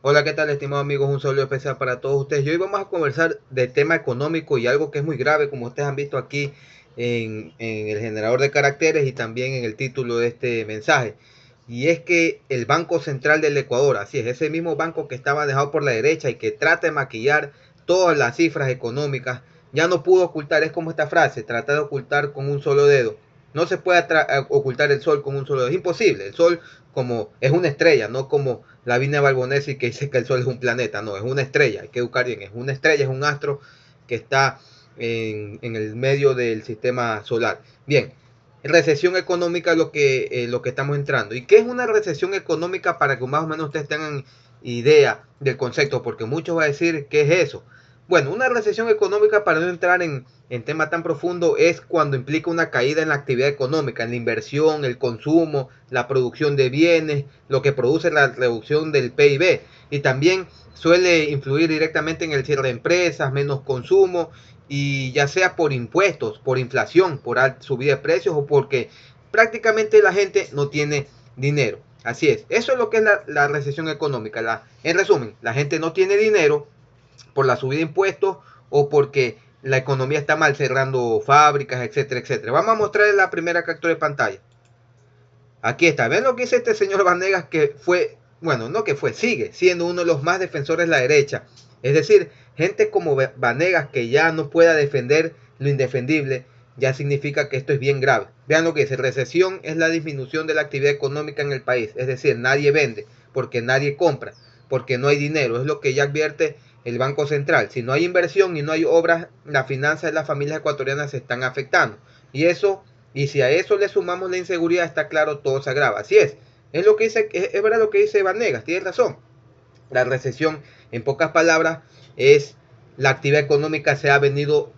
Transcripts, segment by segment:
Hola, ¿qué tal, estimados amigos? Un saludo especial para todos ustedes. Y hoy vamos a conversar de tema económico y algo que es muy grave, como ustedes han visto aquí en el generador de caracteres y también en el título de este mensaje. Y es que el Banco Central del Ecuador, así es, ese mismo banco que estaba dejado por la derecha y que trata de maquillar todas las cifras económicas, ya no pudo ocultar, es como esta frase, trata de ocultar con un solo dedo. No se puede ocultar el sol con un solo dedo, es imposible. El sol como es una estrella, no como la Vina Balbonesi que dice que el sol es un planeta, no, es una estrella, hay que educar bien, es una estrella, es un astro que está en el medio del sistema solar. Bien, recesión económica es lo que estamos entrando. ¿Y qué es una recesión económica para que más o menos ustedes tengan idea del concepto? Porque muchos van a decir, ¿qué es eso? Bueno, una recesión económica, para no entrar en tema tan profundo, es cuando implica una caída en la actividad económica, en la inversión, el consumo, la producción de bienes, lo que produce la reducción del PIB. Y también suele influir directamente en el cierre de empresas, menos consumo, y ya sea por impuestos, por inflación, por subida de precios o porque prácticamente la gente no tiene dinero. Así es, eso es lo que es la recesión económica. En resumen, la gente no tiene dinero por la subida de impuestos o porque la economía está mal, cerrando fábricas, etcétera, etcétera. Vamos a mostrarles la primera captura de pantalla. Aquí está. ¿Ven lo que dice este señor Vanegas, que fue, bueno, no que fue, sigue siendo uno de los más defensores de la derecha? Es decir, gente como Vanegas que ya no pueda defender lo indefendible, ya significa que esto es bien grave. Vean lo que dice, recesión es la disminución de la actividad económica en el país. Es decir, nadie vende porque nadie compra, porque no hay dinero. Es lo que ya advierte el Banco Central. Si no hay inversión y no hay obras, las finanzas de las familias ecuatorianas se están afectando. Y eso, y si a eso le sumamos la inseguridad, está claro, todo se agrava. Así es lo que dice, es verdad lo que dice Vanegas, tiene razón. La recesión, en pocas palabras, es la actividad económica se ha venido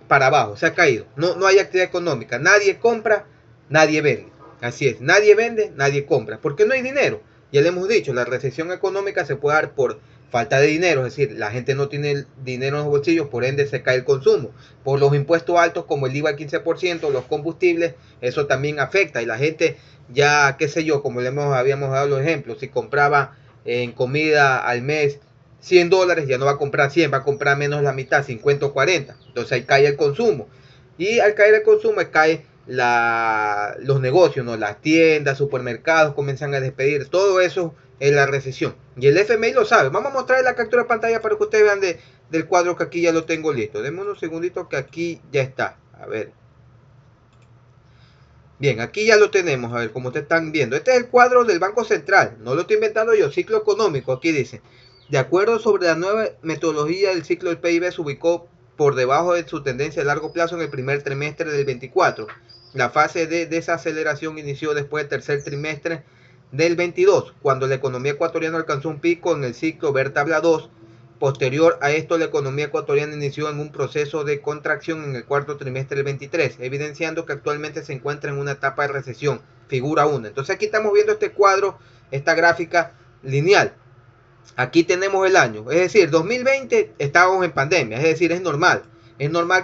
para abajo, se ha caído. No hay actividad económica, nadie compra, nadie vende. Así es, nadie vende, nadie compra, porque no hay dinero. Ya le hemos dicho, la recesión económica se puede dar por falta de dinero, es decir, la gente no tiene dinero en los bolsillos, por ende se cae el consumo. Por los impuestos altos como el IVA al 15%, los combustibles, eso también afecta y la gente ya, qué sé yo, como le habíamos dado los ejemplos, si compraba en comida al mes $100, ya no va a comprar 100, va a comprar menos la mitad, 50 o 40. Entonces ahí cae el consumo. Y al caer el consumo, cae los negocios, ¿no? Las tiendas, supermercados comienzan a despedir. Todo eso es la recesión. Y el FMI lo sabe. Vamos a mostrar la captura de pantalla para que ustedes vean del cuadro que aquí ya lo tengo listo. Denme unos segunditos que aquí ya está. A ver. Bien, aquí ya lo tenemos, a ver, como ustedes están viendo. Este es el cuadro del Banco Central, no lo estoy inventando yo, ciclo económico, aquí dice. De acuerdo sobre la nueva metodología, el ciclo del PIB se ubicó por debajo de su tendencia a largo plazo en el primer trimestre del 24. La fase de desaceleración inició después del tercer trimestre del 22, cuando la economía ecuatoriana alcanzó un pico en el ciclo ver tabla 2. Posterior a esto, la economía ecuatoriana inició en un proceso de contracción en el cuarto trimestre del 23, evidenciando que actualmente se encuentra en una etapa de recesión, figura 1. Entonces aquí estamos viendo este cuadro, esta gráfica lineal. Aquí tenemos el año, es decir, 2020 estábamos en pandemia, es decir, es normal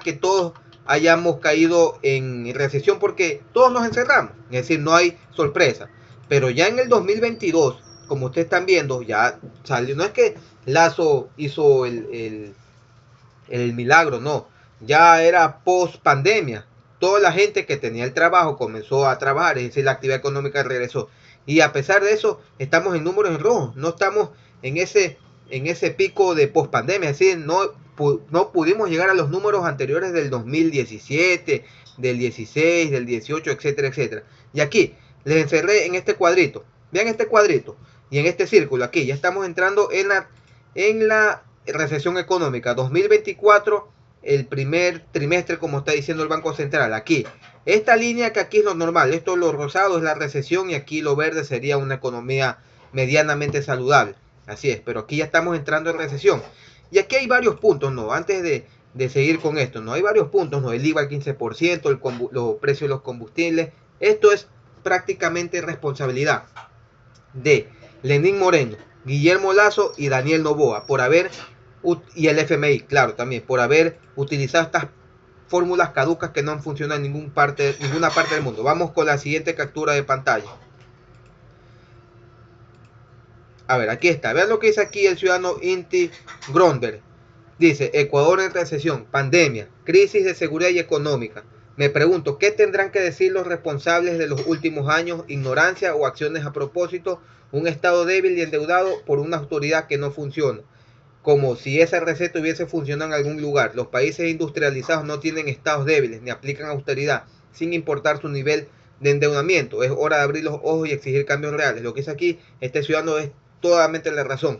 que todos hayamos caído en recesión porque todos nos encerramos, es decir, no hay sorpresa. Pero ya en el 2022, como ustedes están viendo, ya salió, no es que Lazo hizo el milagro, no, ya era post pandemia. Toda la gente que tenía el trabajo comenzó a trabajar, es decir, la actividad económica regresó. Y a pesar de eso, estamos en números en rojo, no estamos en ese pico de post pandemia, es decir, no pudimos llegar a los números anteriores del 2017, del 16, del 18, etcétera, etcétera. Y aquí les encerré en este cuadrito, vean este cuadrito y en este círculo aquí, ya estamos entrando en la recesión económica 2024, el primer trimestre, como está diciendo el Banco Central. Aquí, esta línea que aquí es lo normal, esto lo rosado es la recesión y aquí lo verde sería una economía medianamente saludable. Así es, pero aquí ya estamos entrando en recesión. Y aquí hay varios puntos, ¿no? Antes de seguir con esto, ¿no? Hay varios puntos, ¿no? El IVA al 15%, los precios de los combustibles. Esto es prácticamente responsabilidad de Lenín Moreno, Guillermo Lazo y Daniel Noboa por haber, y el FMI, claro, también, por haber utilizado estas fórmulas caducas que no han funcionado en ninguna parte del mundo. Vamos con la siguiente captura de pantalla. A ver, aquí está. Vean lo que dice aquí el ciudadano Inti Gronder. Dice, Ecuador en recesión, pandemia, crisis de seguridad y económica. Me pregunto, ¿qué tendrán que decir los responsables de los últimos años? Ignorancia o acciones a propósito, un Estado débil y endeudado por una autoridad que no funciona. Como si esa receta hubiese funcionado en algún lugar. Los países industrializados no tienen estados débiles ni aplican austeridad, sin importar su nivel de endeudamiento. Es hora de abrir los ojos y exigir cambios reales. Lo que dice aquí este ciudadano es totalmente la razón.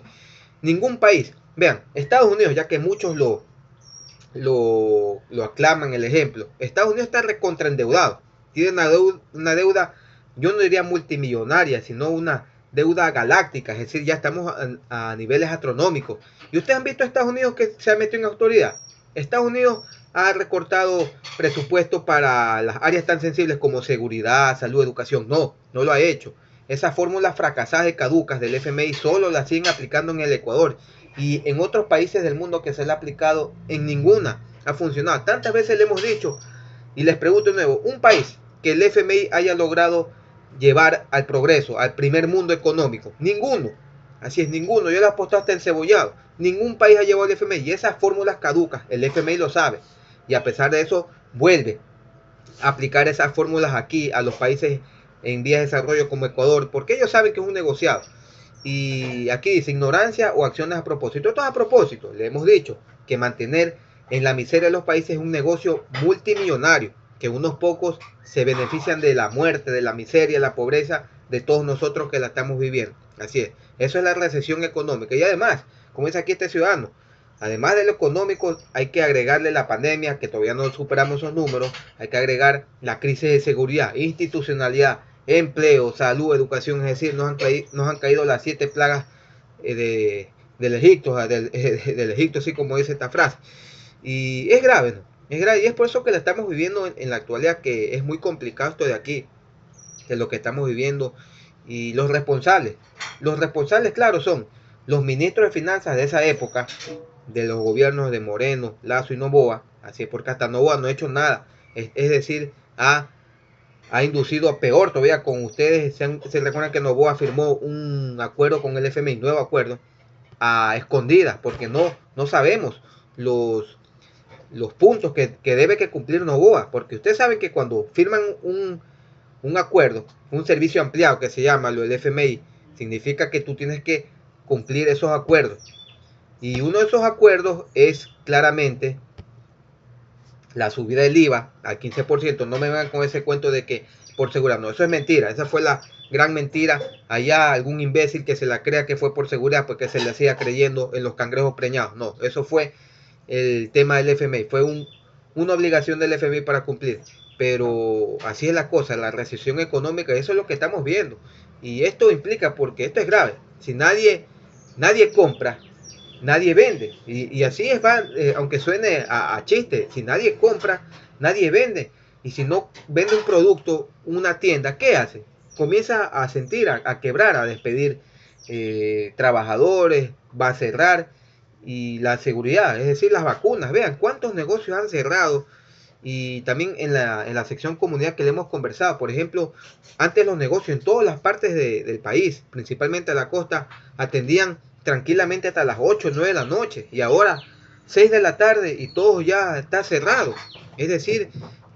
Ningún país, vean, Estados Unidos, ya que muchos lo aclaman el ejemplo, Estados Unidos está recontraendeudado, tiene una deuda, yo no diría multimillonaria, sino una deuda galáctica, es decir, ya estamos a niveles astronómicos. Y ustedes han visto a Estados Unidos que se ha metido en autoridad. Estados Unidos ha recortado presupuesto para las áreas tan sensibles como seguridad, salud, educación. No, no lo ha hecho. Esas fórmulas fracasadas y caducas del FMI solo las siguen aplicando en el Ecuador y en otros países del mundo que se le ha aplicado, en ninguna ha funcionado. Tantas veces le hemos dicho y les pregunto de nuevo, un país que el FMI haya logrado llevar al progreso, al primer mundo económico, ninguno. Así es, ninguno. Yo le apuesto hasta encebollado. Ningún país ha llevado el FMI y esas fórmulas caducas, el FMI lo sabe. Y a pesar de eso, vuelve a aplicar esas fórmulas aquí a los países en vías de desarrollo como Ecuador, porque ellos saben que es un negociado. Y aquí dice ignorancia o acciones a propósito. Esto es a propósito. Le hemos dicho que mantener en la miseria de los países es un negocio multimillonario, que unos pocos se benefician de la muerte, de la miseria, de la pobreza de todos nosotros que la estamos viviendo. Así es. Eso es la recesión económica. Y además, como dice aquí este ciudadano, además de lo económico, hay que agregarle la pandemia, que todavía no superamos esos números, hay que agregar la crisis de seguridad, institucionalidad, empleo, salud, educación, es decir, nos han caído las 7 plagas del Egipto, del Egipto, así como dice esta frase. Y es grave, ¿no? Es grave, y es por eso que la estamos viviendo en la actualidad, que es muy complicado esto de aquí, que es lo que estamos viviendo. Y los responsables, claro, son los ministros de finanzas de esa época, de los gobiernos de Moreno, Lazo y Noboa, así es, porque hasta Noboa no ha hecho nada, es decir, ha inducido a peor todavía con ustedes. Se recuerdan que Noboa firmó un acuerdo con el FMI, nuevo acuerdo, a escondidas, porque no sabemos los puntos que debe que cumplir Noboa, porque ustedes saben que cuando firman un acuerdo, un servicio ampliado que se llama lo del FMI, significa que tú tienes que cumplir esos acuerdos. Y uno de esos acuerdos es claramente la subida del IVA al 15%. No me vengan con ese cuento de que por seguridad. No, eso es mentira. Esa fue la gran mentira. Allá algún imbécil que se la crea que fue por seguridad porque se le hacía creyendo en los cangrejos preñados. No, eso fue el tema del FMI. Fue una obligación del FMI para cumplir. Pero así es la cosa, la recesión económica, eso es lo que estamos viendo. Y esto implica, porque esto es grave, si nadie compra, nadie vende. Y así es, aunque suene a chiste, si nadie compra, nadie vende. Y si no vende un producto, una tienda, ¿qué hace? Comienza a sentir, a quebrar, a despedir trabajadores, va a cerrar. Y la seguridad, es decir, las vacunas, vean cuántos negocios han cerrado. Y también en la sección comunidad que le hemos conversado, por ejemplo, antes los negocios en todas las partes del país, principalmente a la costa, atendían tranquilamente hasta las 8 o 9 de la noche y ahora 6 de la tarde y todo ya está cerrado. Es decir,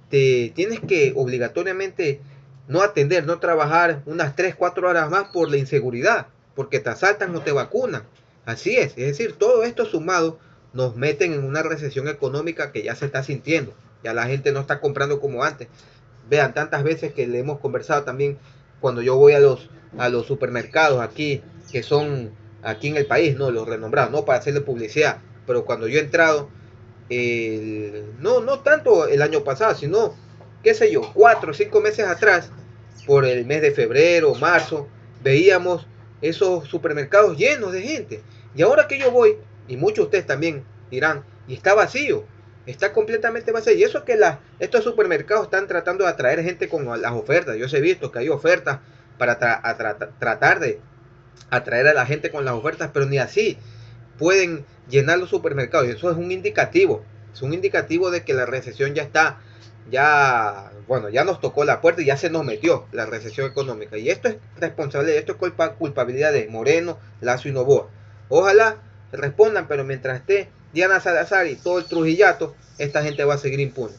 te tienes que obligatoriamente no atender, no trabajar unas 3 4 horas más por la inseguridad, porque te asaltan o te vacunan. Así es decir, todo esto sumado nos meten en una recesión económica que ya se está sintiendo. Ya la gente no está comprando como antes. Vean, tantas veces que le hemos conversado también cuando yo voy a los supermercados aquí, que son aquí en el país, ¿no? Los renombrados, no para hacerle publicidad, pero cuando yo he entrado, no tanto el año pasado, sino, qué sé yo, 4 o 5 meses atrás, por el mes de febrero, marzo, veíamos esos supermercados llenos de gente. Y ahora que yo voy, y muchos de ustedes también dirán, y está vacío, está completamente vacío. Y eso que estos supermercados están tratando de atraer gente con las ofertas. Yo he visto que hay ofertas para tratar de atraer a la gente con las ofertas, pero ni así pueden llenar los supermercados. Y eso es un indicativo de que la recesión ya está bueno, ya nos tocó la puerta y ya se nos metió la recesión económica. Y esto es responsabilidad, esto es culpabilidad de Moreno, Lazo y Novoa. Ojalá respondan, pero mientras esté Diana Salazar y todo el Trujillato, esta gente va a seguir impune.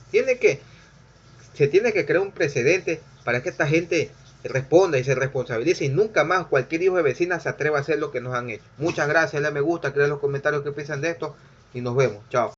Se tiene que crear un precedente para que esta gente responda y se responsabilice y nunca más cualquier hijo de vecina se atreva a hacer lo que nos han hecho. Muchas gracias, le me gusta, crean los comentarios que piensan de esto y nos vemos. Chao.